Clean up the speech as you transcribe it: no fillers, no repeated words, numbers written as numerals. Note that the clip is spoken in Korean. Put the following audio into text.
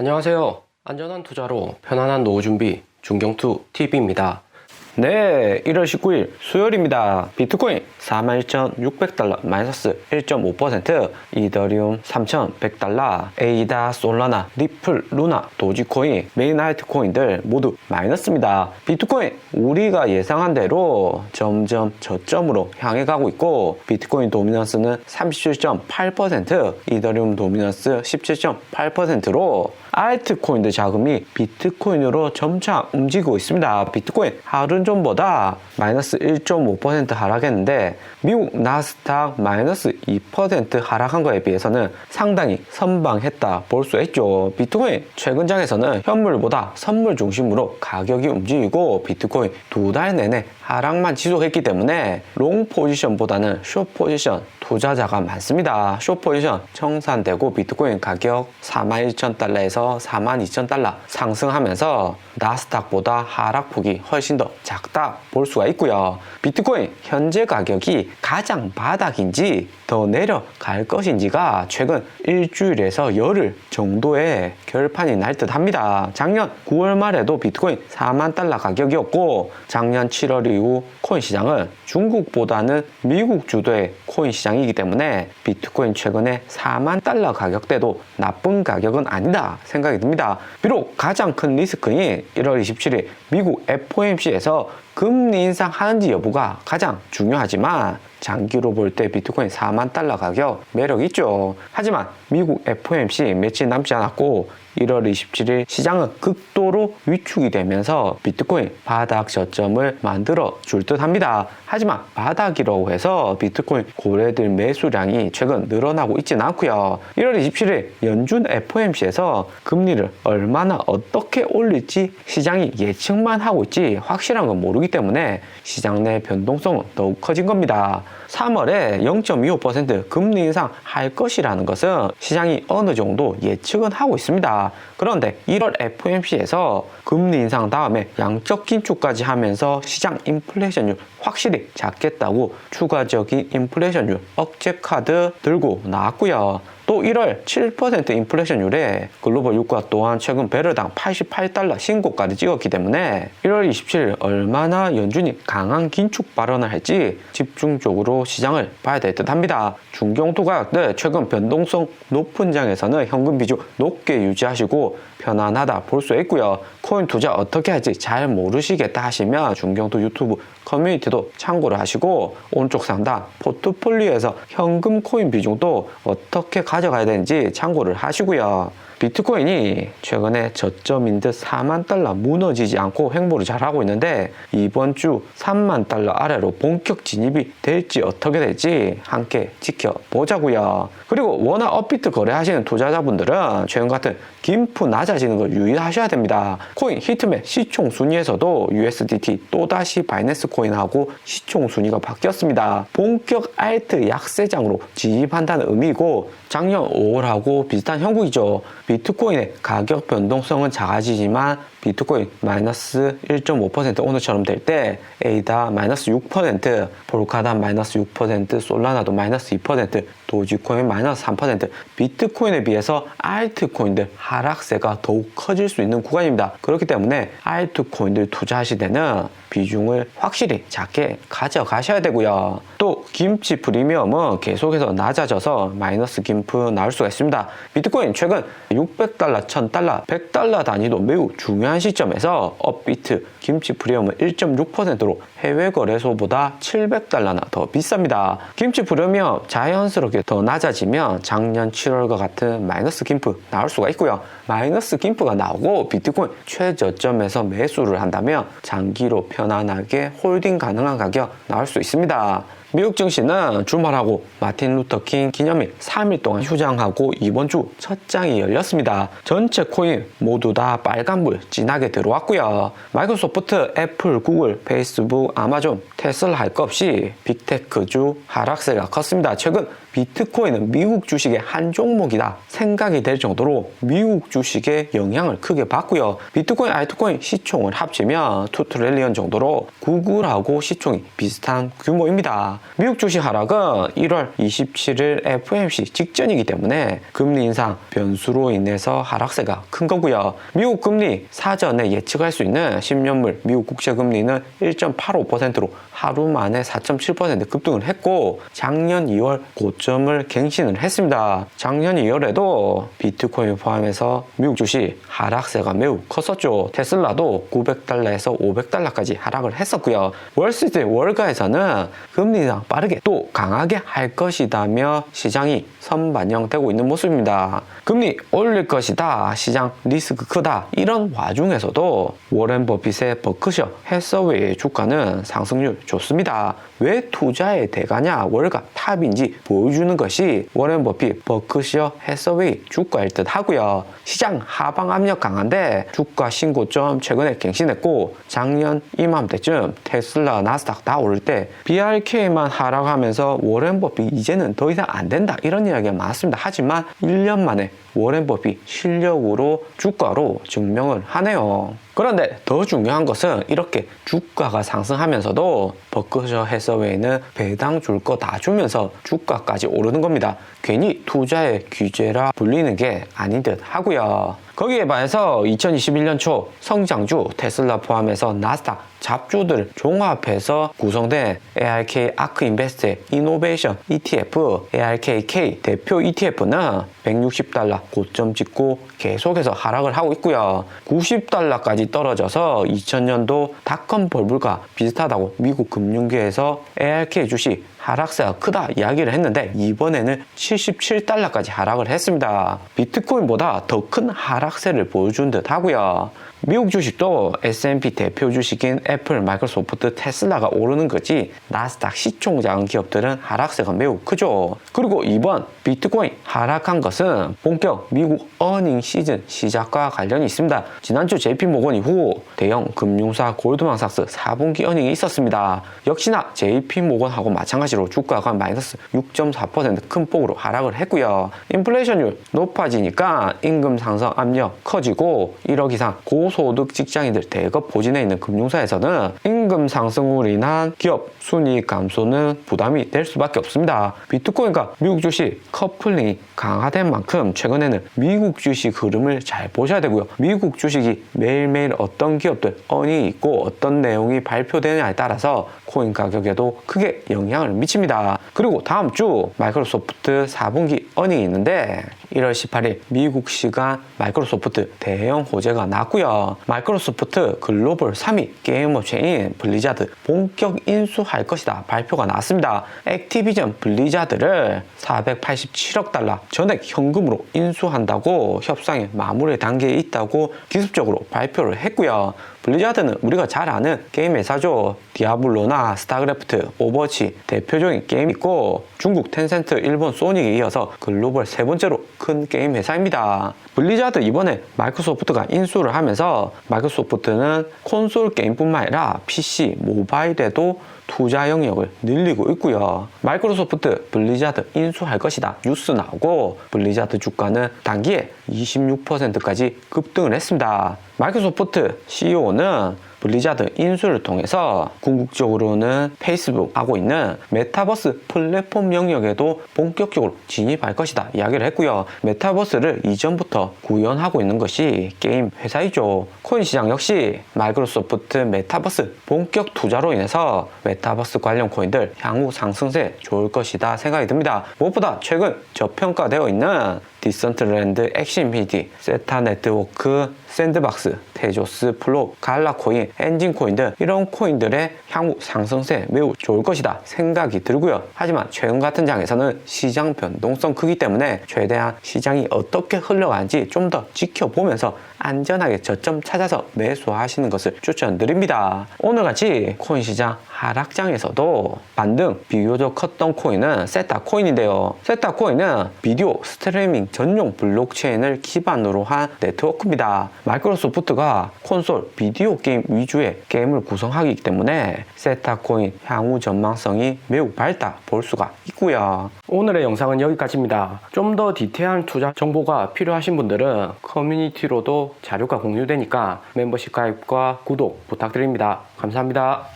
안녕하세요. 안전한 투자로 편안한 노후 준비 중경투 TV입니다. 네, 1월 19일 수요일입니다. 비트코인 41,600달러 마이너스 1.5%, 이더리움 3,100달러, 에이다, 솔라나, 리플, 루나, 도지코인, 메인 알트코인들 모두 마이너스입니다. 비트코인 우리가 예상한 대로 점점 저점으로 향해 가고 있고, 비트코인 도미넌스는 37.8%, 이더리움 도미넌스 17.8%로 알트코인들 자금이 비트코인으로 점차 움직이고 있습니다. 비트코인 하루 전보다 마이너스 1.5% 하락했는데, 미국 나스닥 마이너스 2% 하락한 거에 비해서는 상당히 선방했다 볼 수 있죠. 비트코인 최근 장에서는 현물보다 선물 중심으로 가격이 움직이고, 비트코인 2달 내내 하락만 지속했기 때문에 롱 포지션보다는 숏 포지션 투자자가 많습니다. 숏 포지션 청산되고 비트코인 가격 41,000달러에서 42,000달러 상승하면서 나스닥보다 하락폭이 훨씬 더 작다 볼 수가 있고요. 비트코인 현재 가격이 가장 바닥인지 더 내려갈 것인지가 최근 일주일에서 열흘 정도의 결판이 날 듯 합니다. 작년 9월 말에도 비트코인 4만 달러 가격이었고, 작년 7월 이후 코인 시장은 중국보다는 미국 주도의 코인 시장이기 때문에 비트코인 최근에 4만 달러 가격대도 나쁜 가격은 아니다 생각이 듭니다. 비록 가장 큰 리스크인 1월 27일 미국 FOMC에서 금리 인상하는지 여부가 가장 중요하지만, 장기로 볼 때 비트코인 4만 달러 가격 매력 있죠. 하지만 미국 FOMC 며칠 남지 않았고 1월 27일 시장은 극도로 위축이 되면서 비트코인 바닥 저점을 만들어 줄 듯 합니다. 하지만 바닥이라고 해서 비트코인 고래들 매수량이 최근 늘어나고 있지는 않고요. 1월 27일 연준 FOMC에서 금리를 얼마나 어떻게 올릴지 시장이 예측만 하고 있지 확실한 건 모르기 때문에 시장 내 변동성은 더욱 커진 겁니다. 3월에 0.25% 금리 인상 할 것이라는 것은 시장이 어느 정도 예측은 하고 있습니다. 그런데 1월 FOMC에서 금리 인상 다음에 양적 긴축까지 하면서 시장 인플레이션율 확실히 잡겠다고 추가적인 인플레이션율 억제 카드 들고 나왔고요. 또 1월 7% 인플레이션율에 글로벌 유가 또한 최근 배럴당 88달러 신고까지 찍었기 때문에 1월 27일 얼마나 연준이 강한 긴축 발언을 할지 집중적으로 시장을 봐야 될 듯 합니다. 중경투 가격들 최근 변동성 높은 장에서는 현금 비중 높게 유지하시고 편안하다 볼 수 있고요. 코인 투자 어떻게 할지 잘 모르시겠다 하시면 중경투 유튜브 커뮤니티도 참고를 하시고, 오른쪽 상단 포트폴리오에서 현금 코인 비중도 어떻게 가져가야 되는지 참고를 하시고요. 비트코인이 최근에 저점인 듯 4만 달러 무너지지 않고 횡보를 잘하고 있는데, 이번 주 3만 달러 아래로 본격 진입이 될지 어떻게 될지 함께 지켜보자고요. 그리고 워낙 업비트 거래하시는 투자자분들은 최근 같은 김프 낮아지는 걸 유의하셔야 됩니다. 코인 히트맵 시총 순위에서도 USDT 또다시 바이낸스 코인하고 시총 순위가 바뀌었습니다. 본격 알트 약세장으로 진입한다는 의미고, 작년 5월하고 비슷한 형국이죠. 비트코인의 가격 변동성은 작아지지만 비트코인 마이너스 1.5% 오늘처럼 될 때 에이다 마이너스 6%, 볼카단 마이너스 6%, 솔라나도 마이너스 2%, 도지코인 마이너스 3%, 비트코인에 비해서 알트코인들 하락세가 더욱 커질 수 있는 구간입니다. 그렇기 때문에 알트코인들 투자하실 때는 비중을 확실히 작게 가져가셔야 되고요. 또 김치 프리미엄은 계속해서 낮아져서 마이너스 김프 나올 수가 있습니다. 비트코인 최근 600달러, 1000달러, 100달러 단위도 매우 중요한 시점에서 업비트 김치 프리미엄은 1.6%로 해외 거래소보다 700달러나 더 비쌉니다. 김치 프리미엄 자연스럽게 더 낮아지면 작년 7월과 같은 마이너스 김프 나올 수가 있고요. 마이너스 김프가 나오고 비트코인 최저점에서 매수를 한다면 장기로 편안하게 홀딩 가능한 가격 나올 수 있습니다. 미국 증시는 주말하고 마틴 루터 킹 기념일 3일 동안 휴장하고 이번 주 첫 장이 열렸습니다. 전체 코인 모두 다 빨간불 진하게 들어왔고요. 마이크로소프트, 애플, 구글, 페이스북, 아마존, 테슬라 할 것 없이 빅테크주 하락세가 컸습니다. 최근 비트코인은 미국 주식의 한 종목이다 생각이 될 정도로 미국 주식의 영향을 크게 받고요. 비트코인, 알트코인 시총을 합치면 $2 트릴리언 정도로 구글하고 시총이 비슷한 규모입니다. 미국 주식 하락은 1월 27일 FOMC 직전이기 때문에 금리 인상 변수로 인해서 하락세가 큰 거고요. 미국 금리 사전에 예측할 수 있는 10년물 미국 국채 금리는 1.85%로 하루 만에 4.7% 급등을 했고 작년 2월 고점을 갱신을 했습니다. 작년 2월에도 비트코인 포함해서 미국 주식 하락세가 매우 컸었죠. 테슬라도 $900에서 $500까지 하락을 했었고요. 월스트리트 월가에서는 금리 인상 빠르게 또 강하게 할 것이다며 시장이 선반영되고 있는 모습입니다. 금리 올릴 것이다, 시장 리스크 크다, 이런 와중에서도 워렌 버핏의 버크셔 해서웨이 주가는 상승률 좋습니다. 왜 투자의 대가냐 월가 탑인지 보여주는 것이 워렌 버핏 버크셔 해서웨이 주가일 듯 하고요. 시장 하방 압력 강한데 주가 신고점 최근에 갱신했고 작년 이맘때쯤 테슬라 나스닥 다 오를 때 BRK만 하락하면서 워렌 버핏 이제는 더 이상 안 된다 이런 이야기가 많았습니다. 하지만 1년 만에 워렌 버핏 실력으로 주가로 증명을 하네요. 그런데 더 중요한 것은 이렇게 주가가 상승하면서도 버크셔 해서웨이는 배당 줄 거 다 주면서 주가까지 오르는 겁니다. 괜히 투자의 규제라 불리는 게 아닌 듯 하고요. 거기에 반해서 2021년 초 성장주 테슬라 포함해서 나스닥 잡주들 종합해서 구성된 ARK 아크 인베스트의 이노베이션 ETF ARKK 대표 ETF는 $160 고점 찍고 계속해서 하락을 하고 있고요. $90까지 떨어져서 2000년도 닷컴 버블과 비슷하다고 미국 금융계에서 ARK 주식 하락세가 크다 이야기를 했는데 이번에는 $77까지 하락을 했습니다. 비트코인보다 더 큰 하락세를 보여준 듯 하고요. 미국 주식도 S&P 대표 주식인 애플, 마이크로소프트, 테슬라가 오르는 거지 나스닥 시총 작은 기업들은 하락세가 매우 크죠. 그리고 이번 비트코인 하락한 것은 본격 미국 어닝 시즌 시작과 관련이 있습니다. 지난주 JP모건 이후 대형 금융사 골드만삭스 4분기 어닝이 있었습니다. 역시나 JP모건하고 마찬가지로 주가가 마이너스 6.4% 큰 폭으로 하락을 했고요. 인플레이션율 높아지니까 임금 상승 압력 커지고 1억 이상 고소득 직장인들 대거 포진해 있는 금융사에서는 임금 상승으로 인한 기업 순이익 감소는 부담이 될 수밖에 없습니다. 비트코인과 미국 주식 커플링이 강화된 만큼 최근에는 미국 주식 흐름을 잘 보셔야 되고요. 미국 주식이 매일매일 어떤 기업들 어닝이 있고 어떤 내용이 발표되느냐에 따라서 코인 가격에도 크게 영향을 미칩니다. 그리고 다음 주 마이크로소프트 4분기 어닝이 있는데 1월 18일 미국 시간 마이크로소프트 대형 호재가 났고요. 마이크로소프트 글로벌 3위 게임 업체인 블리자드 본격 인수할 것이다 발표가 나왔습니다. 액티비전 블리자드를 $487억 전액 현금으로 인수한다고 협상의 마무리 단계에 있다고 기습적으로 발표를 했고요. 블리자드는 우리가 잘 아는 게임 회사죠. 디아블로나 스타크래프트, 오버워치 대표적인 게임이 있고 중국 텐센트, 일본 소닉에 이어서 글로벌 세 번째로 큰 게임 회사입니다. 블리자드 이번에 마이크로소프트가 인수를 하면서 마이크로소프트는 콘솔 게임뿐만 아니라 PC, 모바일에도 투자 영역을 늘리고 있고요. 마이크로소프트 블리자드 인수할 것이다 뉴스 나오고 블리자드 주가는 단기에 26%까지 급등을 했습니다. 마이크로소프트 CEO는 블리자드 인수를 통해서 궁극적으로는 페이스북 하고 있는 메타버스 플랫폼 영역에도 본격적으로 진입할 것이다 이야기를 했고요. 메타버스를 이전부터 구현하고 있는 것이 게임 회사이죠. 코인 시장 역시 마이크로소프트 메타버스 본격 투자로 인해서 메타버스 관련 코인들 향후 상승세 좋을 것이다 생각이 듭니다. 무엇보다 최근 저평가되어 있는 디센트랜드, 엑시인피니티, 세타 네트워크, 샌드박스, 테조스, 플로, 갈라코인, 엔진코인 등 이런 코인들의 향후 상승세 매우 좋을 것이다 생각이 들고요. 하지만 최근 같은 장에서는 시장 변동성 크기 때문에 최대한 시장이 어떻게 흘러가는지 좀 더 지켜보면서 안전하게 저점 찾아서 매수하시는 것을 추천드립니다. 오늘같이 코인 시장 하락장에서도 반등 비교적 컸던 코인은 세타 코인인데요. 세타 코인은 비디오 스트리밍 전용 블록체인을 기반으로 한 네트워크입니다. 마이크로소프트가 콘솔 비디오 게임 위주의 게임을 구성하기 때문에 세타코인 향후 전망성이 매우 밝다 볼 수가 있고요. 오늘의 영상은 여기까지입니다. 좀 더 디테일한 투자 정보가 필요하신 분들은 커뮤니티로도 자료가 공유되니까 멤버십 가입과 구독 부탁드립니다. 감사합니다.